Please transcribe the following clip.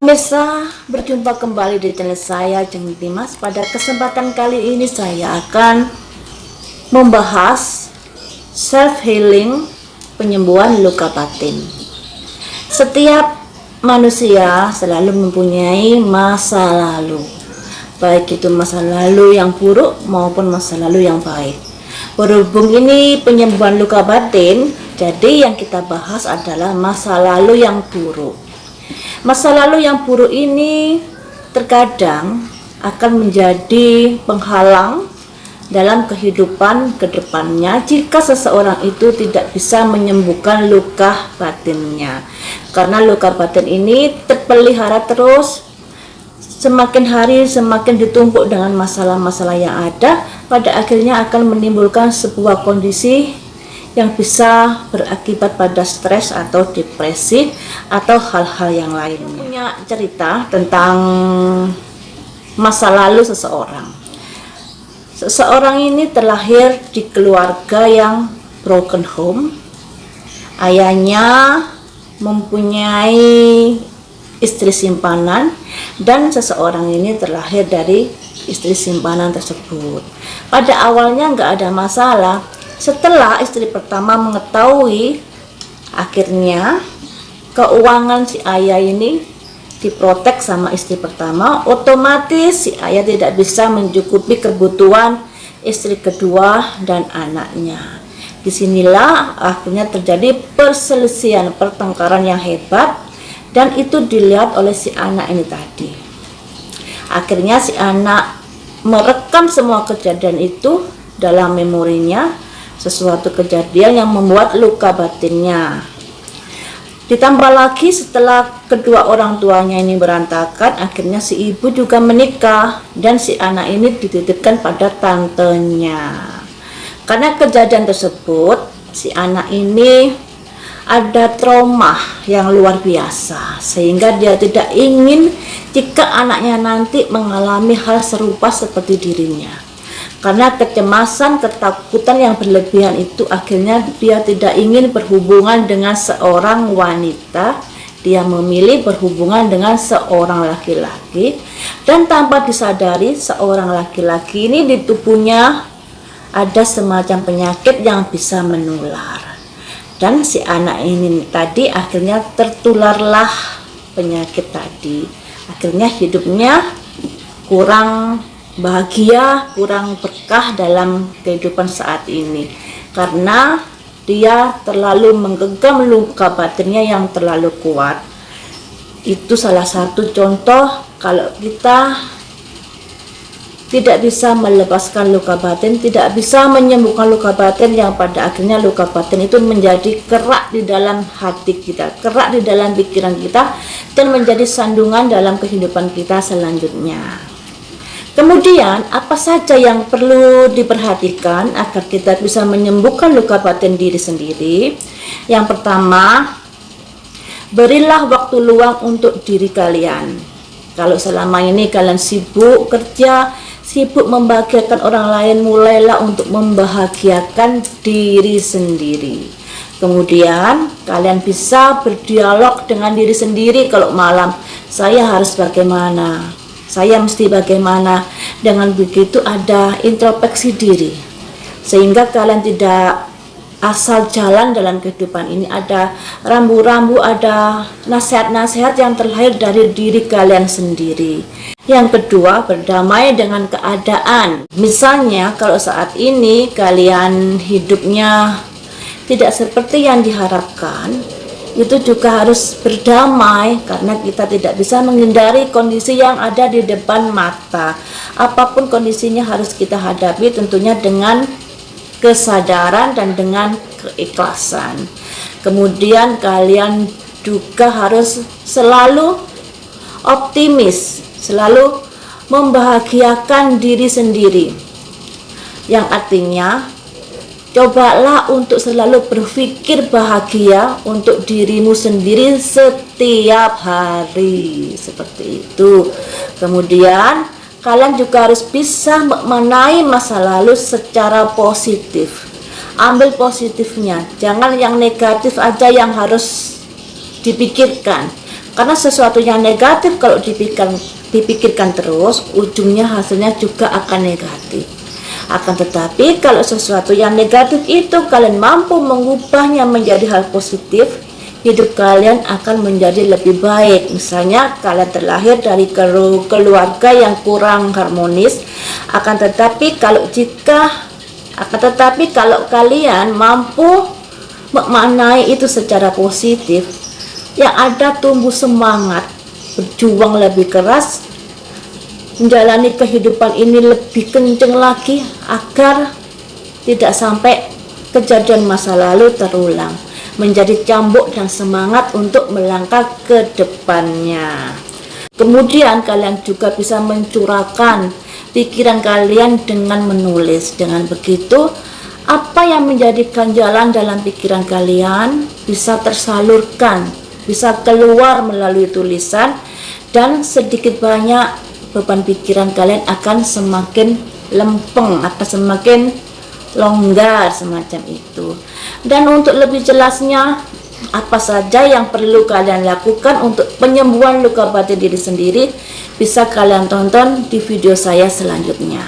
Pemirsa, berjumpa kembali di channel saya Jeng Dimas. Pada kesempatan kali ini saya akan membahas self healing, penyembuhan luka batin. Setiap manusia selalu mempunyai masa lalu, baik itu masa lalu yang buruk maupun masa lalu yang baik. Berhubung ini penyembuhan luka batin, jadi yang kita bahas adalah masa lalu yang buruk. Masa lalu yang buruk ini terkadang akan menjadi penghalang dalam kehidupan kedepannya jika seseorang itu tidak bisa menyembuhkan luka batinnya. Karena luka batin ini terpelihara terus, semakin hari semakin ditumpuk dengan masalah-masalah yang ada, pada akhirnya akan menimbulkan sebuah kondisi yang bisa berakibat pada stres atau depresi atau hal-hal yang lainnya. Punya cerita tentang masa lalu seseorang. Seseorang ini terlahir di keluarga yang broken home. Ayahnya mempunyai istri simpanan dan seseorang ini terlahir dari istri simpanan tersebut. Pada awalnya nggak ada masalah. Setelah istri pertama mengetahui, akhirnya keuangan si ayah ini diprotek sama istri pertama, otomatis si ayah tidak bisa mencukupi kebutuhan istri kedua dan anaknya. Disinilah akhirnya terjadi perselisihan, pertengkaran yang hebat, dan itu dilihat oleh si anak ini tadi. Akhirnya si anak merekam semua kejadian itu dalam memorinya, sesuatu kejadian yang membuat luka batinnya. Ditambah lagi setelah kedua orang tuanya ini berantakan, akhirnya si ibu juga menikah dan si anak ini dititipkan pada tantenya. Karena kejadian tersebut, si anak ini ada trauma yang luar biasa, sehingga dia tidak ingin jika anaknya nanti mengalami hal serupa seperti dirinya. Karena kecemasan, ketakutan yang berlebihan itu, akhirnya dia tidak ingin berhubungan dengan seorang wanita. Dia memilih berhubungan dengan seorang laki-laki, dan tanpa disadari seorang laki-laki ini di tubuhnya ada semacam penyakit yang bisa menular. Dan si anak ini tadi akhirnya tertularlah penyakit tadi. Akhirnya hidupnya kurang bahagia, kurang berkah dalam kehidupan saat ini, karena dia terlalu menggenggam luka batinnya yang terlalu kuat. Itu salah satu contoh kalau kita tidak bisa melepaskan luka batin, tidak bisa menyembuhkan luka batin, yang pada akhirnya luka batin itu menjadi kerak di dalam hati kita, kerak di dalam pikiran kita, dan menjadi sandungan dalam kehidupan kita selanjutnya. Kemudian, apa saja yang perlu diperhatikan agar kita bisa menyembuhkan luka batin diri sendiri? Yang pertama, berilah waktu luang untuk diri kalian. Kalau selama ini kalian sibuk kerja, sibuk membahagiakan orang lain, mulailah untuk membahagiakan diri sendiri. Kemudian, kalian bisa berdialog dengan diri sendiri. Kalau malam, saya harus bagaimana? Saya mesti bagaimana? Dengan begitu ada introspeksi diri, sehingga kalian tidak asal jalan dalam kehidupan ini. Ada rambu-rambu, ada nasihat-nasihat yang terlahir dari diri kalian sendiri. Yang kedua, berdamai dengan keadaan. Misalnya kalau saat ini kalian hidupnya tidak seperti yang diharapkan, itu juga harus berdamai, karena kita tidak bisa menghindari kondisi yang ada di depan mata. Apapun kondisinya harus kita hadapi, tentunya dengan kesadaran dan dengan keikhlasan. Kemudian kalian juga harus selalu optimis, selalu membahagiakan diri sendiri, yang artinya cobalah untuk selalu berpikir bahagia untuk dirimu sendiri setiap hari, seperti itu. Kemudian kalian juga harus bisa mengenai masa lalu secara positif. Ambil positifnya, jangan yang negatif aja yang harus dipikirkan. Karena sesuatu yang negatif kalau dipikirkan terus, ujungnya hasilnya juga akan negatif. Akan tetapi kalau sesuatu yang negatif itu kalian mampu mengubahnya menjadi hal positif, hidup kalian akan menjadi lebih baik. Misalnya kalian terlahir dari keluarga yang kurang harmonis, akan tetapi kalau kalian mampu memaknai itu secara positif, yang ada tumbuh semangat, berjuang lebih keras, menjalani kehidupan ini lebih kenceng lagi agar tidak sampai kejadian masa lalu terulang, menjadi cambuk dan semangat untuk melangkah ke depannya. Kemudian kalian juga bisa mencurahkan pikiran kalian dengan menulis. Dengan begitu, apa yang menjadi ganjalan dalam pikiran kalian bisa tersalurkan, bisa keluar melalui tulisan, dan sedikit banyak beban pikiran kalian akan semakin lempeng atau semakin longgar semacam itu. Dan untuk lebih jelasnya, apa saja yang perlu kalian lakukan untuk penyembuhan luka batin diri sendiri, bisa kalian tonton di video saya selanjutnya.